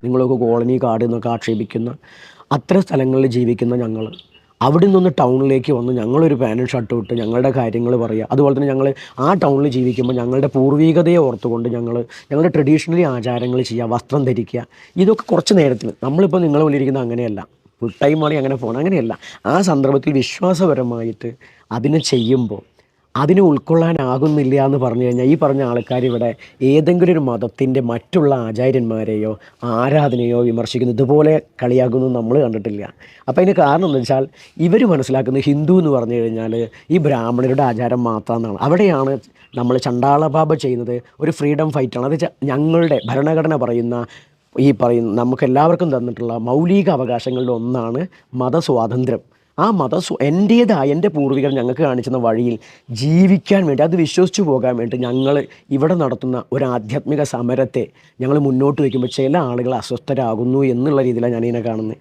നിങ്ങളൊക്കെ കോളനി കാട് എന്നൊക്കെ ആക്ഷേപിക്കുന്ന അത്തരം സ്ഥലങ്ങളിൽ ജീവിക്കുന്ന ഞങ്ങൾ അവിടെ നിന്ന് ടൗണിലേക്ക് വന്ന് ഞങ്ങളൊരു പാൻറ്റും ഷർട്ടും ഇട്ട് ഞങ്ങളുടെ കാര്യങ്ങൾ പറയുക. അതുപോലെ തന്നെ ഞങ്ങൾ ആ ടൗണിൽ ജീവിക്കുമ്പോൾ ഞങ്ങളുടെ പൂർവികതയെ ഓർത്തുകൊണ്ട് ഞങ്ങളുടെ ട്രഡീഷണലി ആചാരങ്ങൾ ചെയ്യുക, വസ്ത്രം ധരിക്കുക. ഇതൊക്കെ കുറച്ച് നേരത്തിന്. നമ്മളിപ്പോൾ നിങ്ങളെ വിളിയിരിക്കുന്നത് അങ്ങനെയല്ല, ഫുൾ ടൈം ആണെങ്കിൽ അങ്ങനെ പോകണം, അങ്ങനെയല്ല. ആ സന്ദർഭത്തിൽ വിശ്വാസപരമായിട്ട് അതിനെ ചെയ്യുമ്പോൾ അതിനെ ഉൾക്കൊള്ളാനാകുന്നില്ല എന്ന് പറഞ്ഞു കഴിഞ്ഞാൽ ഈ പറഞ്ഞ ആൾക്കാർ ഇവിടെ ഏതെങ്കിലും ഒരു മതത്തിൻ്റെ മറ്റുള്ള ആചാര്യന്മാരെയോ ആരാധനയോ വിമർശിക്കുന്നു ഇതുപോലെ കളിയാക്കുന്നു നമ്മൾ കണ്ടിട്ടില്ല. അപ്പോൾ അതിന് കാരണം എന്താ വെച്ചാൽ ഇവർ മനസ്സിലാക്കുന്നത് ഹിന്ദു എന്ന് പറഞ്ഞു കഴിഞ്ഞാൽ ഈ ബ്രാഹ്മണരുടെ ആചാരം മാത്രമെന്നാണ്. അവിടെയാണ് നമ്മൾ ചണ്ടാളബാബ ചെയ്യുന്നത് ഒരു ഫ്രീഡം ഫൈറ്റാണ്. അത് ഞങ്ങളുടെ ഭരണഘടന പറയുന്ന നമുക്ക് എല്ലാവർക്കും തന്നിട്ടുള്ള മൗലിക അവകാശങ്ങളുടെ ഒന്നാണ് മതസ്വാതന്ത്ര്യം. ആ എൻ്റെ പൂർവികർ ഞങ്ങൾക്ക് കാണിച്ചുന്ന വഴിയിൽ ജീവിക്കാൻ വേണ്ടി, അത് വിശ്വസിച്ചു പോകാൻ വേണ്ടി ഞങ്ങൾ ഇവിടെ നടത്തുന്ന ഒരു ആധ്യാത്മിക സമരത്തെ ഞങ്ങൾ മുന്നോട്ട് വയ്ക്കുമ്പോൾ ചില ആളുകൾ അസ്വസ്ഥരാകുന്നു എന്നുള്ള രീതിയിലാണ് ഞാനിതിനെ കാണുന്നത്.